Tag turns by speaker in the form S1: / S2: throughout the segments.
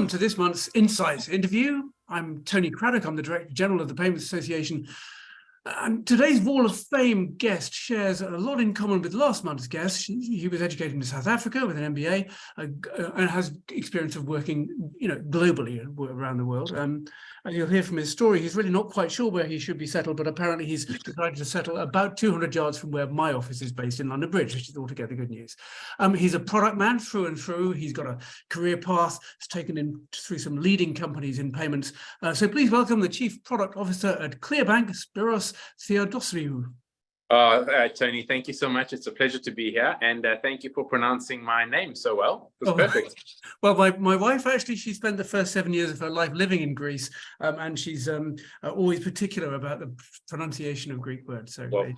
S1: welcome to this month's Insights interview. I'm Tony Craddock. I'm the Director General of the Payments Association. And today's Wall of Fame guest shares a lot in common with last month's guest. He was educated in South Africa with an MBA and has experience of working, globally around the world. And you'll hear from his story. He's really not quite sure where he should be settled, but apparently he's decided to settle about 200 yards from where my office is based in London Bridge, which is altogether good news. He's a product man through and through. He's got a career path. He's taken him through some leading companies in payments. So please welcome the Chief Product Officer at ClearBank, Spiros Theodosiou.
S2: Tony, thank you so much. It's a pleasure to be here, and thank you for pronouncing my name so well. It was perfect.
S1: Well, my wife, actually, she spent the first 7 years of her life living in Greece, and she's always particular about the pronunciation of Greek words. So,
S2: well,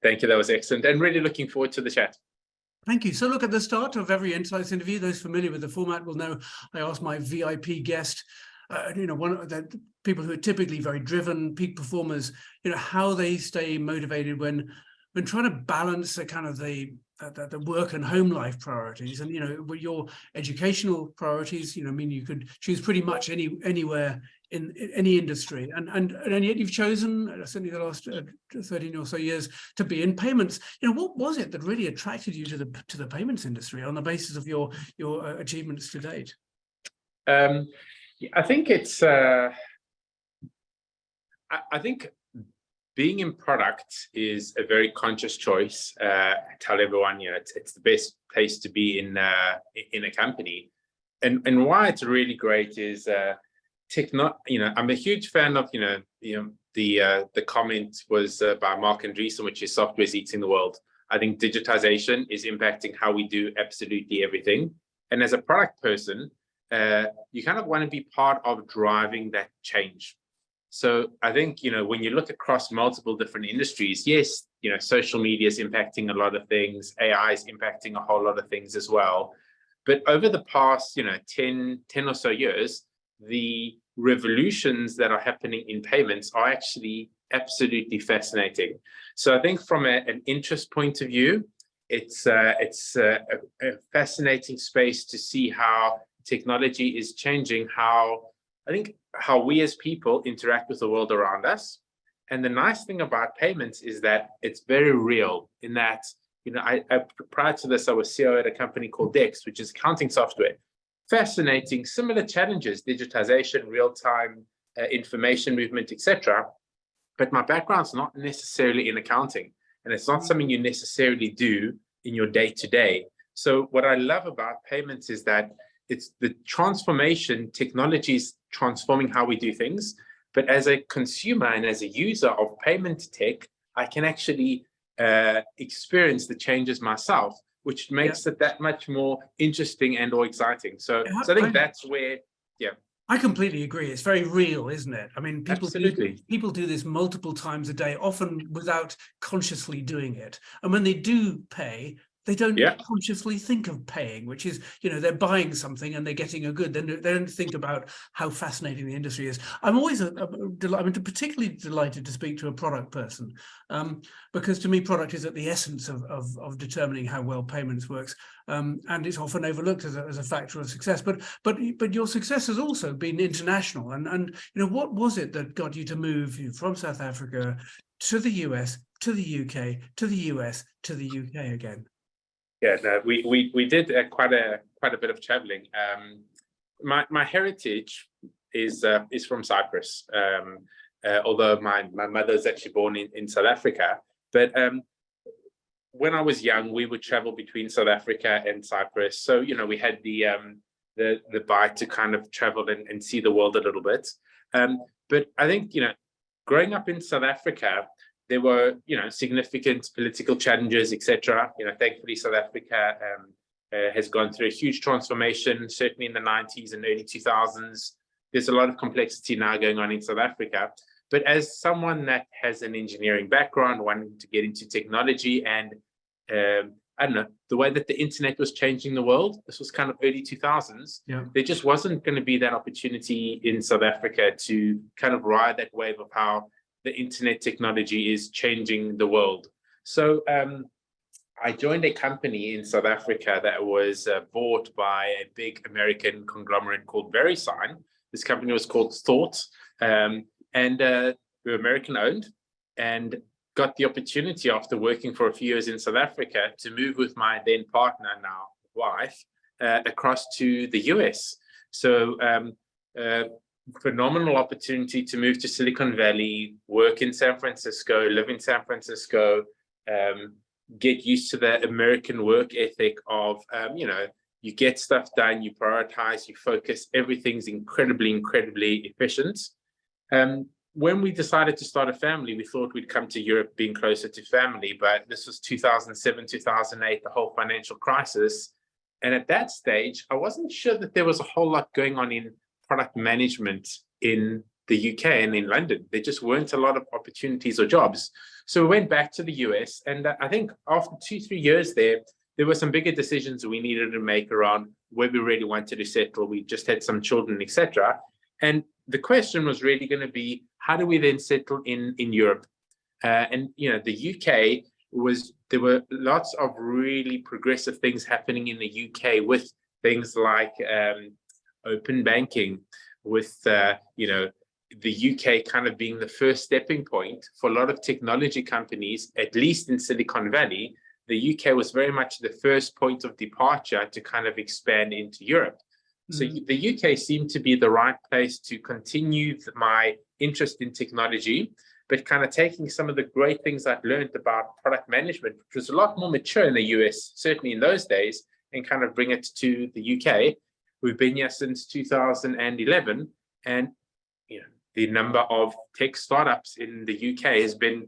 S2: thank you. That was excellent, and really looking forward to the chat.
S1: Thank you. So look, at the start of every Insights interview, those familiar with the format will know I ask my VIP guest, one of the people who are typically very driven, peak performers, how they stay motivated when trying to balance the kind of the work and home life priorities, and with your educational priorities. You could choose pretty much anywhere in any industry, and yet you've chosen, certainly the last 13 or so years, to be in payments. What was it that really attracted you to the payments industry on the basis of your achievements to date?
S2: I think it's. I think being in product is a very conscious choice. I tell everyone, it's the best place to be in a company, and why it's really great is I'm a huge fan of the comment was by Mark Andreessen, which is software's eating the world. I think digitization is impacting how we do absolutely everything, and as a product person, you kind of want to be part of driving that change. So I think, when you look across multiple different industries, yes, social media is impacting a lot of things. AI is impacting a whole lot of things as well. But over the past, 10 or so years, the revolutions that are happening in payments are actually absolutely fascinating. So I think from an interest point of view, it's a fascinating space to see how technology is changing how we as people interact with the world around us. And the nice thing about payments is that it's very real in that, prior to this, I was CEO at a company called Dex, which is accounting software. Fascinating, similar challenges, digitization, real-time information movement, etc. But my background's not necessarily in accounting, and it's not something you necessarily do in your day-to-day. So what I love about payments is that it's the transformation. Technology is transforming how we do things, but as a consumer and as a user of payment tech, I can actually experience the changes myself, which makes it that much more interesting and or exciting. So I think that's where,
S1: I completely agree. It's very real, isn't it? I mean, people do this multiple times a day, often without consciously doing it. And when they do pay, they don't consciously think of paying, which is, they're buying something and they're getting a good. Then they don't think about how fascinating the industry is. I'm always particularly delighted to speak to a product person, because to me, product is at the essence of determining how well payments works, and it's often overlooked as a factor of success. But your success has also been international. And what was it that got you to move from South Africa to the US, to the UK, to the US, to the UK again?
S2: Yeah, no, we did quite a bit of traveling. My heritage is from Cyprus, although my mother is actually born in South Africa. But when I was young, we would travel between South Africa and Cyprus. So we had the bite to kind of travel and see the world a little bit. But I think growing up in South Africa, there were, significant political challenges, etc. Thankfully, South Africa has gone through a huge transformation, certainly in the 90s and early 2000s. There's a lot of complexity now going on in South Africa. But as someone that has an engineering background, wanting to get into technology and, the way that the internet was changing the world, this was kind of early 2000s. There just wasn't going to be that opportunity in South Africa to kind of ride that wave of how the internet technology is changing the world. So I joined a company in South Africa that was bought by a big American conglomerate called VeriSign. This company was called Thought, and we were American owned, and got the opportunity after working for a few years in South Africa to move with my then partner, now wife, across to the US. So phenomenal opportunity to move to Silicon Valley, work in San Francisco, live in San Francisco, get used to the American work ethic of, you get stuff done, you prioritize, you focus, everything's incredibly efficient. When we decided to start a family, we thought we'd come to Europe being closer to family, but this was 2007, 2008, the whole financial crisis. And at that stage, I wasn't sure that there was a whole lot going on in product management in the UK and in London. There just weren't a lot of opportunities or jobs. So we went back to the US, and I think after 2-3 years there were some bigger decisions we needed to make around where we really wanted to settle. We just had some children, etc. And the question was really going to be, how do we then settle in Europe? And the UK there were lots of really progressive things happening in the UK, with things like open banking, with the UK kind of being the first stepping point for a lot of technology companies, at least in Silicon Valley. The UK was very much the first point of departure to kind of expand into Europe. So the UK seemed to be the right place to continue my interest in technology, but kind of taking some of the great things I'd learned about product management, which was a lot more mature in the US, certainly in those days, and kind of bring it to the UK. We've been here since 2011, and the number of tech startups in the UK has been,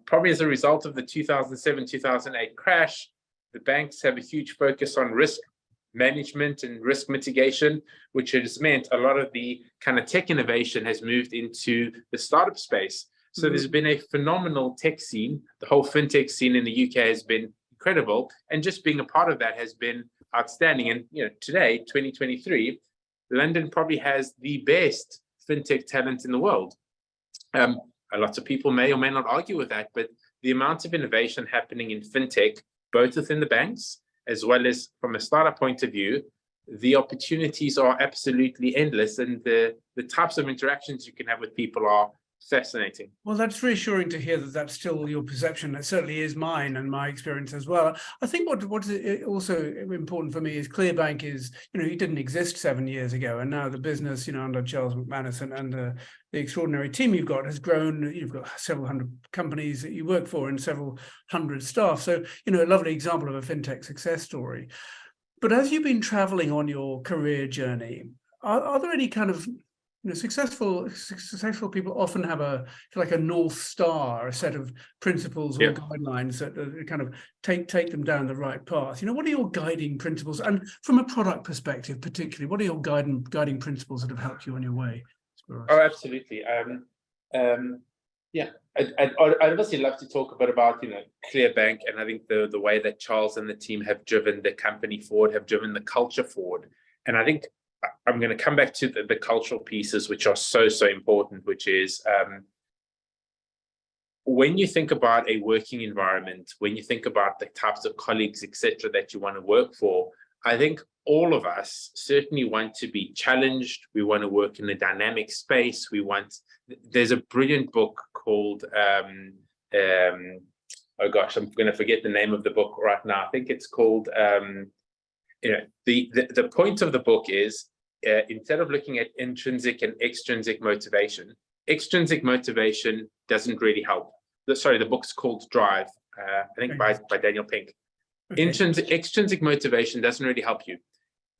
S2: probably as a result of the 2007-2008 crash. The banks have a huge focus on risk management and risk mitigation, which has meant a lot of the kind of tech innovation has moved into the startup space. So there's been a phenomenal tech scene. The whole fintech scene in the UK has been incredible, and just being a part of that has been outstanding. And today, 2023, London probably has the best fintech talent in the world. A lot of people may or may not argue with that, but the amount of innovation happening in fintech, both within the banks as well as from a startup point of view, the opportunities are absolutely endless, and the types of interactions you can have with people are fascinating.
S1: Well, that's reassuring to hear that that's still your perception. It certainly is mine and my experience as well. I think what's also important for me is ClearBank is, it didn't exist 7 years ago, and now the business, under Charles McManus and the extraordinary team you've got has grown. You've got several hundred companies that you work for and several hundred staff. So, a lovely example of a fintech success story. But as you've been traveling on your career journey, are there any kind of successful people often have a North Star, a set of principles or guidelines that kind of take them down the right path? What are your guiding principles? And from a product perspective, particularly, what are your guiding principles that have helped you on your way?
S2: Oh, absolutely. I'd obviously love to talk a bit about, ClearBank, and I think the way that Charles and the team have driven the company forward, have driven the culture forward. And I think I'm going to come back to the cultural pieces, which are so important, which is when you think about a working environment, when you think about the types of colleagues, etc., that you want to work for, I think all of us certainly want to be challenged. We want to work in a dynamic space. There's a brilliant book called, oh gosh, I'm going to forget the name of the book right now. I think it's called, the point of the book is, instead of looking at intrinsic and extrinsic motivation doesn't really help. The book's called Drive, I think by Daniel Pink. Okay. Extrinsic motivation doesn't really help you.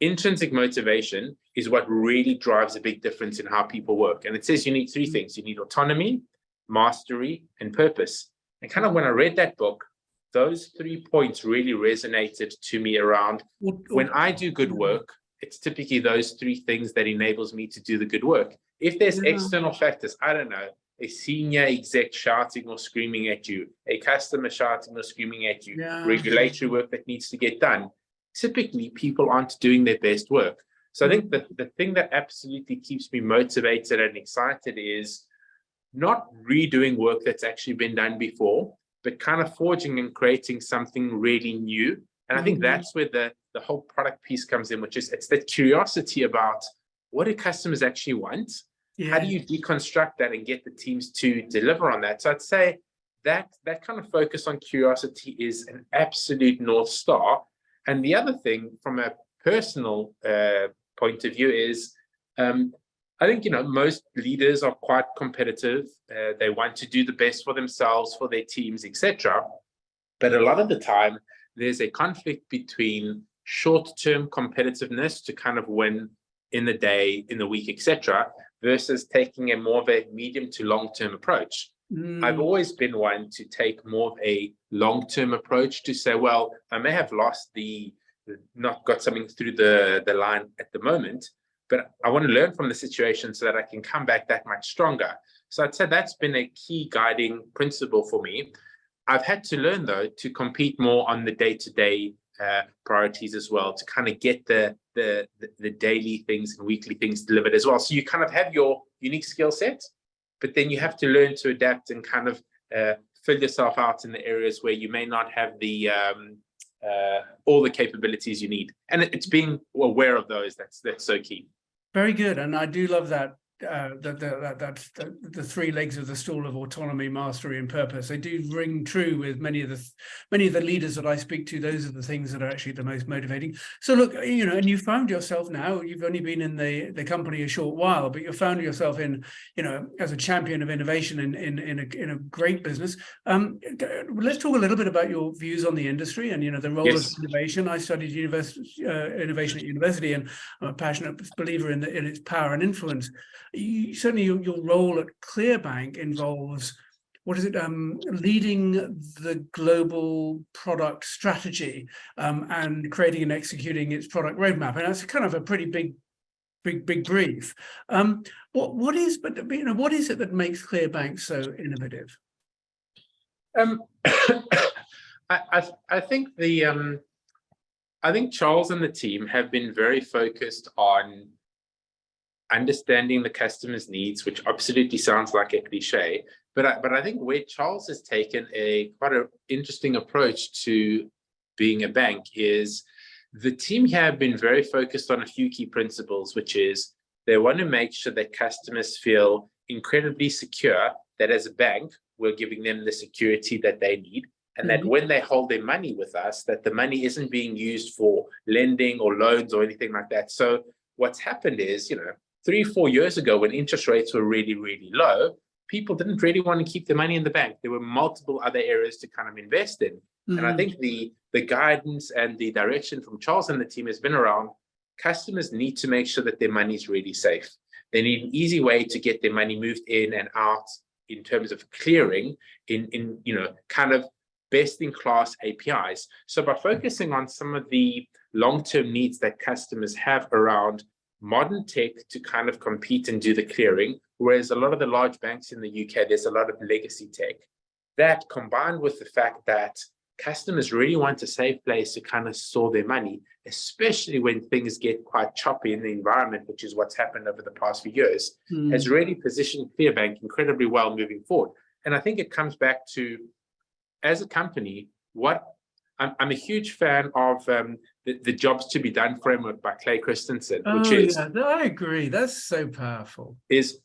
S2: Intrinsic motivation is what really drives a big difference in how people work. And it says you need 3 things. You need autonomy, mastery, and purpose. And kind of when I read that book, those 3 points really resonated to me around when I do good work, it's typically those 3 things that enables me to do the good work. If there's external factors, I don't know, a senior exec shouting or screaming at you, a customer shouting or screaming at you, regulatory work that needs to get done, typically people aren't doing their best work. So I think the thing that absolutely keeps me motivated and excited is not redoing work that's actually been done before, but kind of forging and creating something really new. And I think that's where the whole product piece comes in, which is it's that curiosity about what do customers actually want? Yeah. How do you deconstruct that and get the teams to deliver on that? So I'd say that kind of focus on curiosity is an absolute North Star. And the other thing from a personal point of view is, I think, most leaders are quite competitive. They want to do the best for themselves, for their teams, etc. But a lot of the time, there's a conflict between short-term competitiveness to kind of win in the day, in the week, etc., versus taking a more of a medium to long-term approach. I've always been one to take more of a long-term approach to say, well, I may have not got something through the line at the moment, but I want to learn from the situation so that I can come back that much stronger. So I'd say that's been a key guiding principle for me. I've had to learn, though, to compete more on the day-to-day priorities as well, to kind of get the daily things and weekly things delivered as well. So you kind of have your unique skill set, but then you have to learn to adapt and kind of fill yourself out in the areas where you may not have the all the capabilities you need. And it's being aware of those that's so key.
S1: Very good. And I do love that. The three legs of the stool of autonomy, mastery, and purpose. They do ring true with many of the leaders that I speak to. Those are the things that are actually the most motivating. So look, and you found yourself now. You've only been in the company a short while, but you found yourself in, as a champion of innovation in a great business. Let's talk a little bit about your views on the industry and the role of innovation. I studied innovation at university, and I'm a passionate believer in its power and influence. Certainly your role at ClearBank involves, leading the global product strategy and creating and executing its product roadmap. And that's kind of a pretty big brief. What is it that makes ClearBank so innovative?
S2: I think I think Charles and the team have been very focused on understanding the customer's needs, which absolutely sounds like a cliche, but I think where Charles has taken quite an interesting approach to being a bank is the team here have been very focused on a few key principles, which is they want to make sure that customers feel incredibly secure that as a bank, we're giving them the security that they need, and that when they hold their money with us, that the money isn't being used for lending or loans or anything like that. So what's happened is, 3-4 years ago, when interest rates were really, really low, people didn't really want to keep their money in the bank. There were multiple other areas to kind of invest in. And I think the guidance and the direction from Charles and the team has been around customers need to make sure that their money is really safe. They need an easy way to get their money moved in and out in terms of clearing in kind of best-in-class APIs. So by focusing on some of the long-term needs that customers have around modern tech to kind of compete and do the clearing, whereas a lot of the large banks in the UK, there's a lot of legacy tech. That combined with the fact that customers really want a safe place to kind of store their money, especially when things get quite choppy in the environment, which is what's happened over the past few years, has really positioned ClearBank incredibly well moving forward. And I think it comes back to, as a company, I'm a huge fan of the Jobs to be Done framework by Clay Christensen, which is...
S1: I agree. That's so powerful.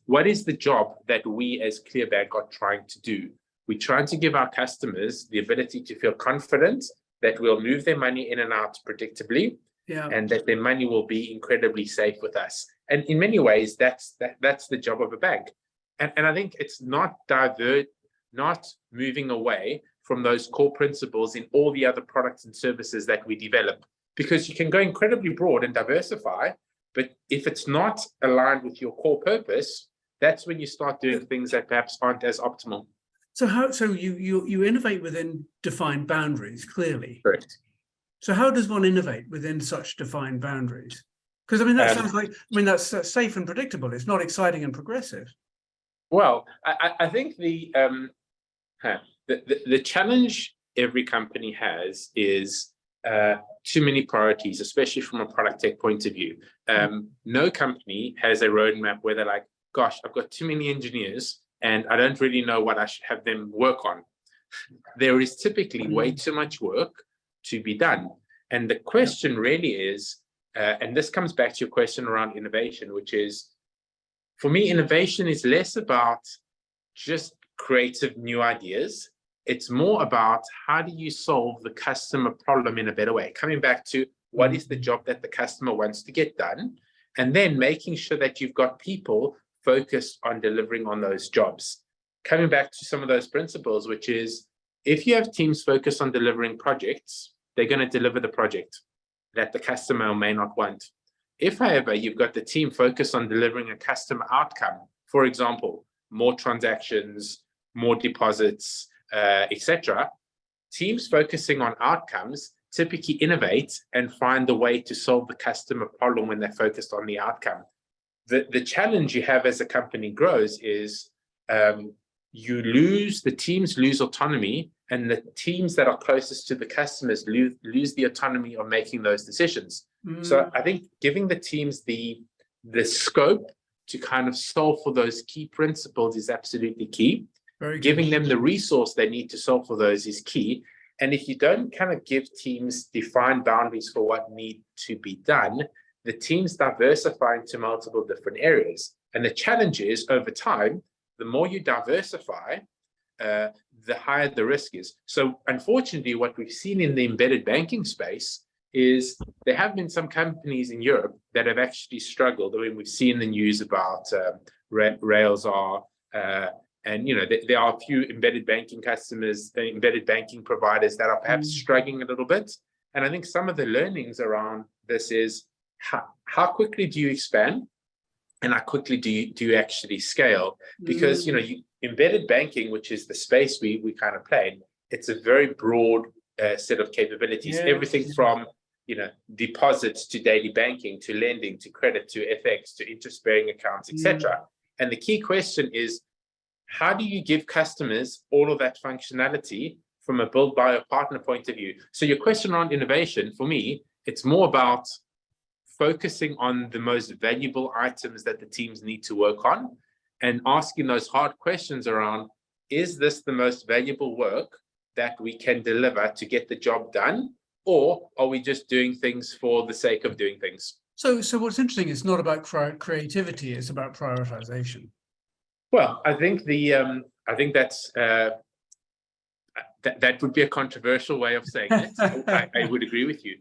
S2: What is the job that we as ClearBank are trying to do? We're trying to give our customers the ability to feel confident that we'll move their money in and out predictably, and that their money will be incredibly safe with us. And in many ways, that's the job of a bank. And I think it's not moving away from those core principles in all the other products and services that we develop, because you can go incredibly broad and diversify, but if it's not aligned with your core purpose, that's when you start doing things that perhaps aren't as optimal.
S1: So you innovate within defined boundaries, clearly.
S2: Correct.
S1: So how does one innovate within such defined boundaries? Because that sounds like, that's safe and predictable. It's not exciting and progressive.
S2: Well, I think the challenge every company has is too many priorities, especially from a product tech point of view. No company has a roadmap where they're like, gosh, I've got too many engineers and I don't really know what I should have them work on. there is typically way too much work to be done. And the question really is, and this comes back to your question around innovation, which is, for me, innovation is less about just creative new ideas. It's more about how do you solve the customer problem in a better way? Coming back to what is the job that the customer wants to get done, and then making sure that you've got people focused on delivering on those jobs. Coming back to some of those principles, which is, if you have teams focused on delivering projects, they're going to deliver the project that the customer may not want. If, however, you've got the team focused on delivering a customer outcome, for example, more transactions, more deposits, etc., teams focusing on outcomes typically innovate and find a way to solve the customer problem when they're focused on the outcome. The challenge you have as a company grows is the teams lose autonomy, and the teams that are closest to the customers lose the autonomy of making those decisions. So I think giving the teams the scope to kind of solve for those key principles is absolutely key. Giving them the resource they need to solve for those is key. And if you don't kind of give teams defined boundaries for what need to be done, the teams diversify into multiple different areas. And the challenge is, over time, the more you diversify, the higher the risk is. So unfortunately, what we've seen in the embedded banking space is there have been some companies in Europe that have actually struggled. I mean, we've seen the news about Railsr, and there are a few embedded banking customers, embedded banking providers that are perhaps struggling a little bit. And I think some of the learnings around this is how quickly do you expand, and how quickly do you actually scale? Because embedded banking, which is the space we kind of play in, it's a very broad set of capabilities. Everything from deposits to daily banking to lending to credit to FX to interest-bearing accounts, etc. And the key question is, how do you give customers all of that functionality from a build, buy, or partner point of view? So your question around innovation, for me, it's more about focusing on the most valuable items that the teams need to work on, and asking those hard questions around, is this the most valuable work that we can deliver to get the job done? Or are we just doing things for the sake of doing things?
S1: So what's interesting is not about creativity, it's about prioritization.
S2: Well, I think that's that would be a controversial way of saying it. I would agree with you.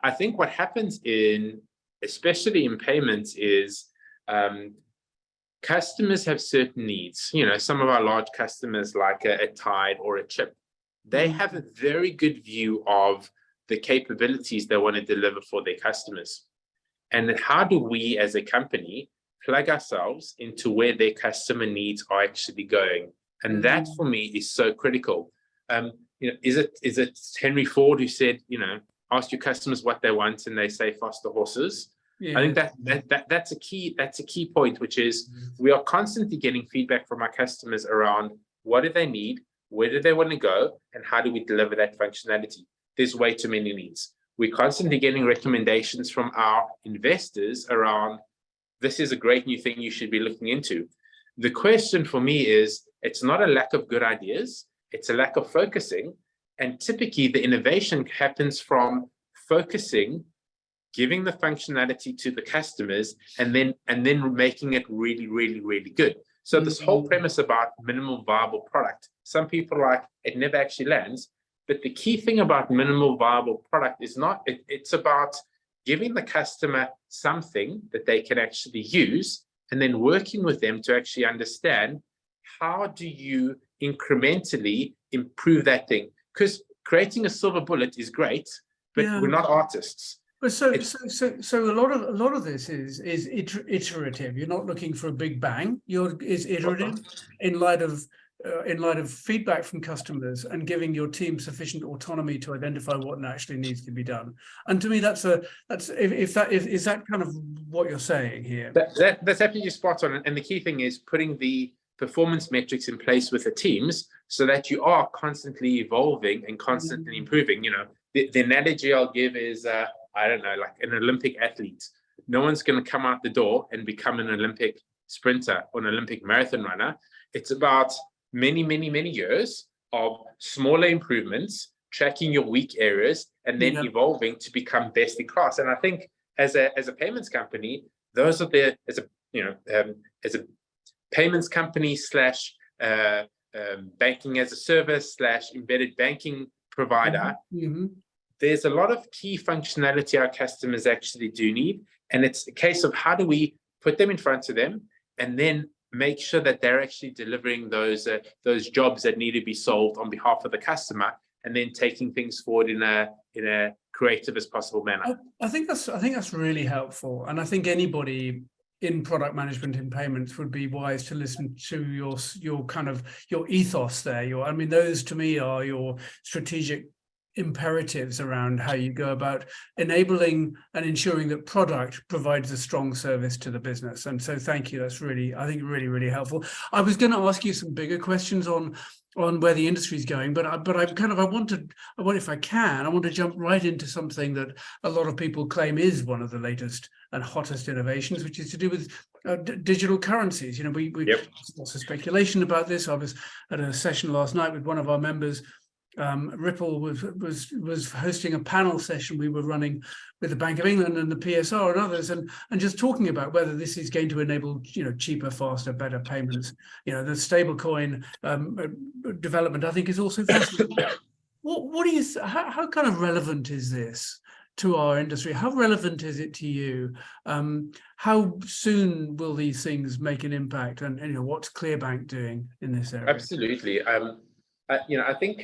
S2: I think what happens especially in payments, is customers have certain needs. Some of our large customers, like a Tide or a Chip, they have a very good view of the capabilities they want to deliver for their customers. And how do we as a company plug ourselves into where their customer needs are actually going? And that, for me, is so critical. Is it Henry Ford who said, ask your customers what they want and they say faster horses? I think that's a key point, which is we are constantly getting feedback from our customers around what do they need, where do they want to go, and how do we deliver that functionality? There's way too many needs. We're constantly getting recommendations from our investors around, this is a great new thing you should be looking into. The question for me is, it's not a lack of good ideas, it's a lack of focusing. And typically the innovation happens from focusing, giving the functionality to the customers, and then making it really, really, really good. So this whole premise about minimal viable product, some people are like, it never actually lands. But the key thing about minimal viable product is it's about giving the customer something that they can actually use, and then working with them to actually understand, how do you incrementally improve that thing? Because creating a silver bullet is great, but we're not artists.
S1: But so a lot of this is iterative. You're not looking for a big bang. It's iterative in light of feedback from customers, and giving your team sufficient autonomy to identify what actually needs to be done. And to me, is that kind of what you're saying here?
S2: That's absolutely spot on. And the key thing is putting the performance metrics in place with the teams, so that you are constantly evolving and constantly improving. The analogy I'll give is, I don't know, like an Olympic athlete. No one's going to come out the door and become an Olympic sprinter or an Olympic marathon runner. It's about many, many, many years of smaller improvements, tracking your weak areas, and then evolving to become best in class. And I think as a payments company, those are the as a payments company slash banking as a service slash embedded banking provider, there's a lot of key functionality our customers actually do need. And it's a case of how do we put them in front of them and then make sure that they're actually delivering those jobs that need to be solved on behalf of the customer, and then taking things forward in a creative as possible manner.
S1: I think that's really helpful. And I think anybody in product management in payments would be wise to listen to your kind of your ethos there. I mean, those to me are your strategic imperatives around how you go about enabling and ensuring that product provides a strong service to the business. And so thank you. That's really, I think, really, really helpful. I was going to ask you some bigger questions on where the industry is going, but I want to jump right into something that a lot of people claim is one of the latest and hottest innovations, which is to do with digital currencies. You know, we lots of speculation about this. I was at a session last night with one of our members. Ripple was hosting a panel session we were running with the Bank of England and the PSR and others, and just talking about whether this is going to enable, you know, cheaper, faster, better payments. You know, the stablecoin development, I think, is also fascinating. What do you how kind of relevant is this to our industry? How relevant is it to you? How soon will these things make an impact? And you know, what's ClearBank doing in this area?
S2: Absolutely. I think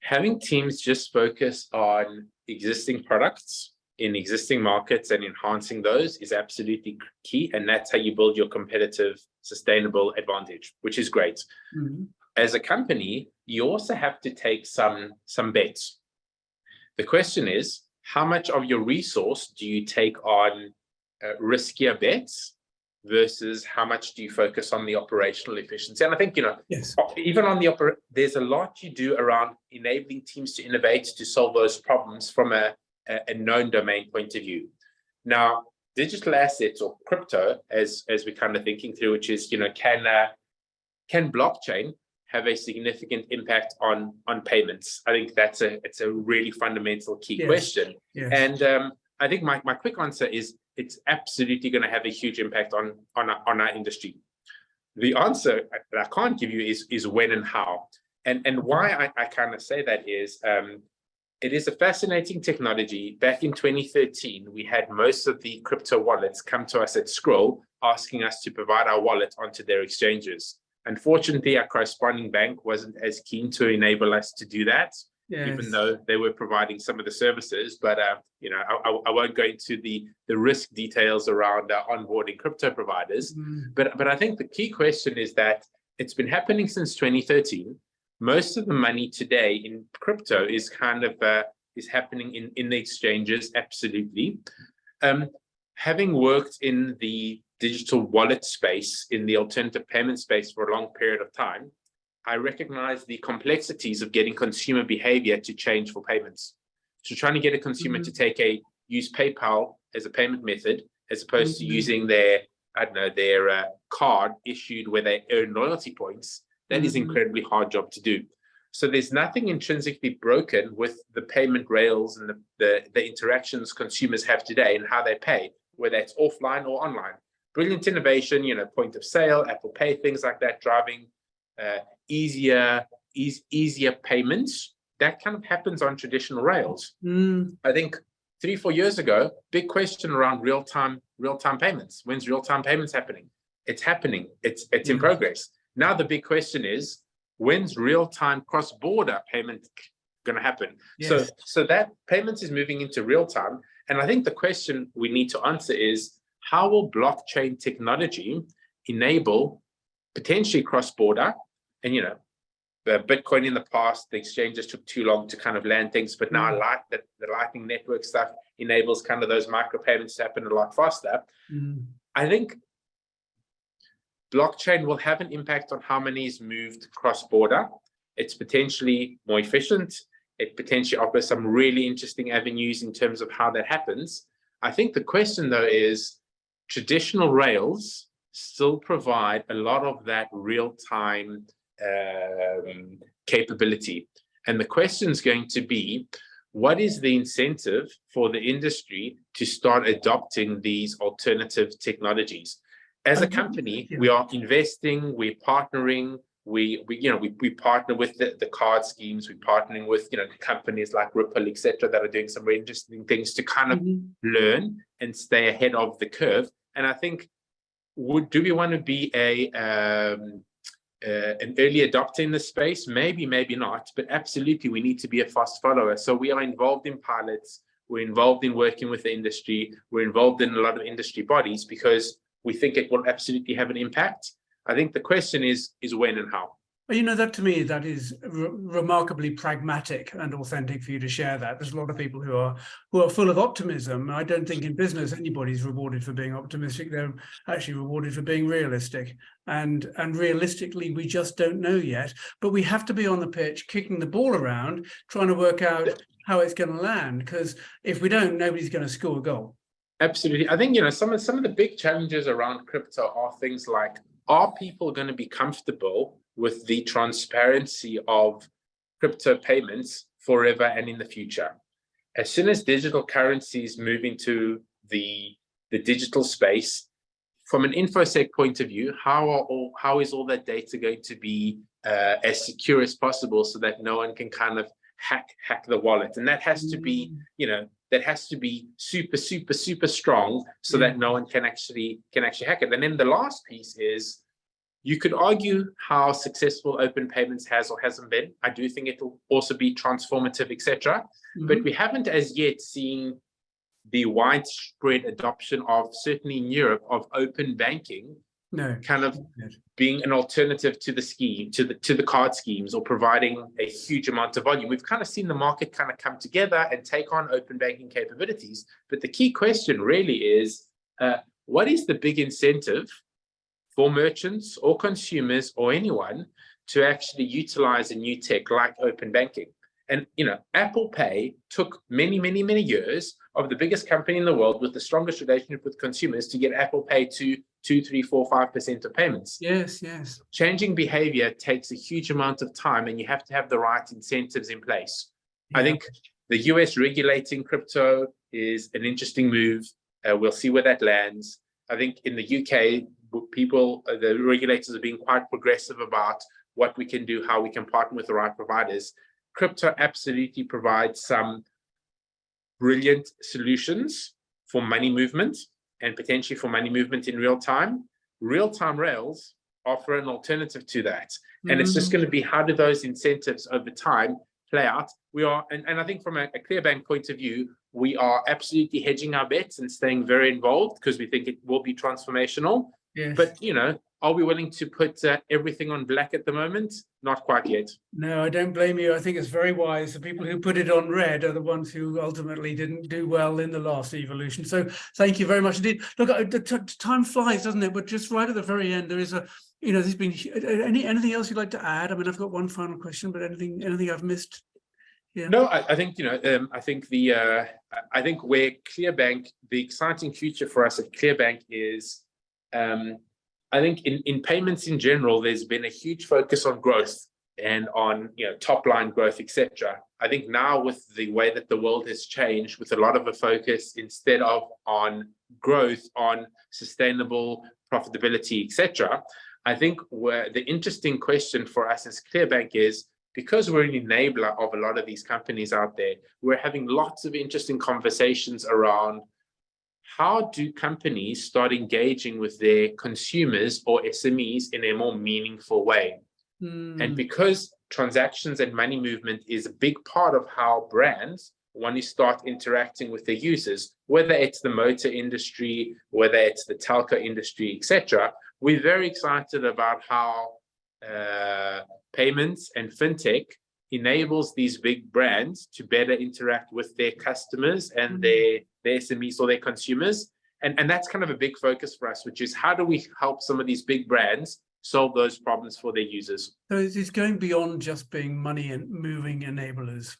S2: having teams just focus on existing products in existing markets and enhancing those is absolutely key. And that's how you build your competitive, sustainable advantage, which is great. As a company, you also have to take some bets. The question is, how much of your resource do you take on riskier bets versus how much do you focus on the operational efficiency? And I think, you know, even on there's a lot you do around enabling teams to innovate, to solve those problems from a known domain point of view. Now, digital assets or crypto, as we're kind of thinking through, which is, you know, can blockchain have a significant impact on payments? I think it's a really fundamental key question. And I think my quick answer is it's absolutely going to have a huge impact on our industry. The answer that I can't give you is when and how. And why I kind of say that is it is a fascinating technology. Back in 2013, we had most of the crypto wallets come to us at Scroll asking us to provide our wallet onto their exchanges. Unfortunately, our corresponding bank wasn't as keen to enable us to do that. Even though they were providing some of the services. But you know, I won't go into the risk details around onboarding crypto providers. But I think the key question is that it's been happening since 2013. Most of the money today in crypto is kind of is happening in the exchanges. Absolutely. Having worked in the digital wallet space, in the alternative payment space for a long period of time, I recognize the complexities of getting consumer behavior to change for payments. So trying to get a consumer to use PayPal as a payment method, as opposed to using their card issued where they earn loyalty points, that is an incredibly hard job to do. So there's nothing intrinsically broken with the payment rails and the interactions consumers have today and how they pay, whether it's offline or online. Brilliant innovation, you know, point of sale, Apple Pay, things like that, driving easier payments. That kind of happens on traditional rails. I think 3-4 years ago, big question around real-time payments. When's real-time payments happening? It's happening. It's in progress. Now the big question is, when's real-time cross-border payment going to happen? So that payments is moving into real-time. And I think the question we need to answer is, how will blockchain technology enable potentially cross-border? And, you know, the Bitcoin in the past, the exchanges took too long to kind of land things, but now I like that the Lightning Network stuff enables kind of those micropayments to happen a lot faster. I think blockchain will have an impact on how money is moved cross-border. It's potentially more efficient. It potentially offers some really interesting avenues in terms of how that happens. I think the question, though, is traditional rails still provide a lot of that real-time capability. And the question is going to be, what is the incentive for the industry to start adopting these alternative technologies? As a company, we are investing, we're partnering, we partner with the card schemes, we're partnering with companies like Ripple, etc., that are doing some very interesting things to kind of learn and stay ahead of the curve. And I think, do we want to be an early adopter in this space? Maybe, maybe not, but absolutely we need to be a fast follower. So we are involved in pilots, we're involved in working with the industry, we're involved in a lot of industry bodies because we think it will absolutely have an impact. I think the question is when and how.
S1: Well, that to me, that is remarkably pragmatic and authentic for you to share that. There's a lot of people who are full of optimism. I don't think in business anybody's rewarded for being optimistic. They're actually rewarded for being realistic. And realistically, we just don't know yet. But we have to be on the pitch, kicking the ball around, trying to work out how it's going to land. Because if we don't, nobody's going to score a goal.
S2: Absolutely. I think, some of the big challenges around crypto are things like, are people going to be comfortable with the transparency of crypto payments forever and in the future? As soon as digital currencies move into the digital space, from an InfoSec point of view, how is all that data going to be as secure as possible so that no one can kind of hack the wallet? And that has to be, that has to be super, super, super strong so that no one can actually hack it. And then the last piece is, you could argue how successful open payments has or hasn't been. I do think it'll also be transformative, etc. But we haven't as yet seen the widespread adoption of, certainly in Europe, of open banking, kind of being an alternative to the scheme, to the card schemes, or providing a huge amount of volume. We've kind of seen the market kind of come together and take on open banking capabilities. But the key question really is, what is the big incentive for merchants or consumers or anyone to actually utilize a new tech like open banking? And, Apple Pay took many, many, many years of the biggest company in the world with the strongest relationship with consumers to get Apple Pay to 2, 3, 4, 5% of payments.
S1: Yes.
S2: Changing behavior takes a huge amount of time, and you have to have the right incentives in place. I think the US regulating crypto is an interesting move. We'll see where that lands. I think in the UK, the regulators are being quite progressive about what we can do, how we can partner with the right providers. Crypto absolutely provides some brilliant solutions for money movement and potentially for money movement in real time. Real-time rails offer an alternative to that. And it's just going to be, how do those incentives over time play out? We are, and I think from a ClearBank point of view, we are absolutely hedging our bets and staying very involved because we think it will be transformational.
S1: Yes.
S2: But, are we willing to put everything on black at the moment? Not quite yet.
S1: No, I don't blame you. I think it's very wise. The people who put it on red are the ones who ultimately didn't do well in the last evolution. So thank you very much indeed. Look, time flies, doesn't it? But just right at the very end, there is there's been anything else you'd like to add? I mean, I've got one final question, but anything I've missed? Yeah.
S2: No, I think, I think where ClearBank, the exciting future for us at ClearBank is, I think in payments in general, there's been a huge focus on growth and on top line growth, etc. I think now with the way that the world has changed, with a lot of a focus instead of on growth, on sustainable profitability, etc. I think where the interesting question for us as ClearBank is, because we're an enabler of a lot of these companies out there, we're having lots of interesting conversations around how do companies start engaging with their consumers or SMEs in a more meaningful way? And because transactions and money movement is a big part of how brands want to start interacting with their users, whether it's the motor industry, whether it's the telco industry, etc., we're very excited about how payments and fintech enables these big brands to better interact with their customers and their SMEs or their consumers. And that's kind of a big focus for us, which is how do we help some of these big brands solve those problems for their users?
S1: So it's going beyond just being money and moving enablers.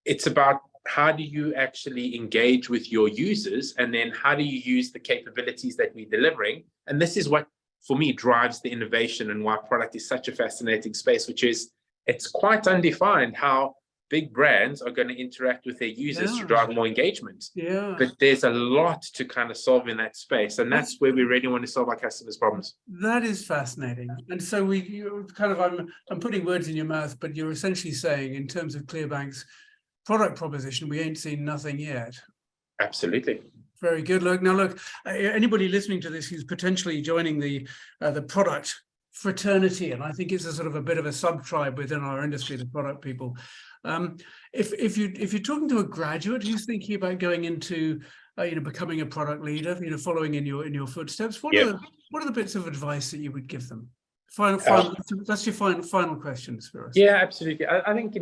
S2: It's about how do you actually engage with your users, and then how do you use the capabilities that we're delivering? And this is what for me, drives the innovation and why product is such a fascinating space, which is it's quite undefined how big brands are going to interact with their users to drive more engagement.
S1: Yeah.
S2: But there's a lot to kind of solve in that space. And that's where we really want to solve our customers' problems.
S1: That is fascinating. And so I'm putting words in your mouth, but you're essentially saying in terms of ClearBank's product proposition, we ain't seen nothing yet.
S2: Absolutely.
S1: Very good. Look, anybody listening to this who's potentially joining the product fraternity, and I think it's a sort of a bit of a sub-tribe within our industry, the product people. If you're talking to a graduate who's thinking about going into becoming a product leader, following in your footsteps, what are the bits of advice that you would give them? That's your final question, Spiros.
S2: Yeah, absolutely. I think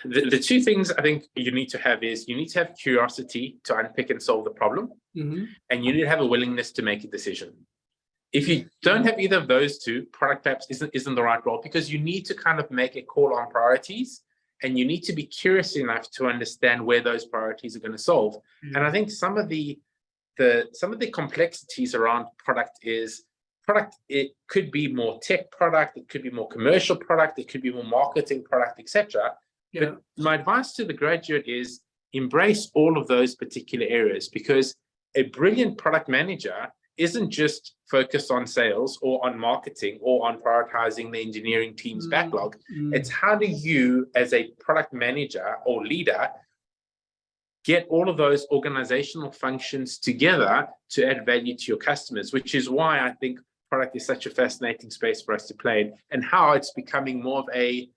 S2: the two things I think you need to have is you need to have curiosity to unpick and solve the problem, and you need to have a willingness to make a decision. If you don't have either of those two, product perhaps isn't the right role, because you need to kind of make a call on priorities, and you need to be curious enough to understand where those priorities are going to solve. And I think some of the complexities around product, it could be more tech product, it could be more commercial product, it could be more marketing product, etc. But my advice to the graduate is embrace all of those particular areas, because a brilliant product manager isn't just focused on sales or on marketing or on prioritizing the engineering team's backlog. It's how do you, as a product manager or leader, get all of those organizational functions together to add value to your customers, which is why I think product is such a fascinating space for us to play in, and how it's becoming more of a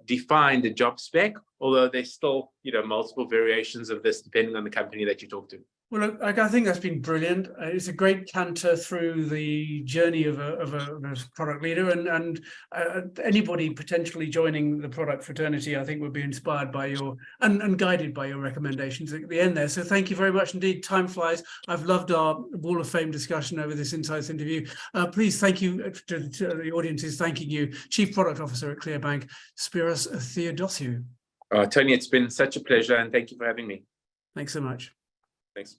S2: defined job spec, although there's still multiple variations of this depending on the company that you talk to.
S1: Well, look, I think that's been brilliant. It's a great canter through the journey of a product leader, and anybody potentially joining the product fraternity, I think, would be inspired by and guided by your recommendations at the end there. So thank you very much indeed. Time flies. I've loved our Wall of Fame discussion over this Insights interview. Please thank you to the audiences. Thanking you, Chief Product Officer at ClearBank, Spiros Theodosiou.
S2: Tony, it's been such a pleasure, and thank you for having me.
S1: Thanks so much.
S2: Thanks.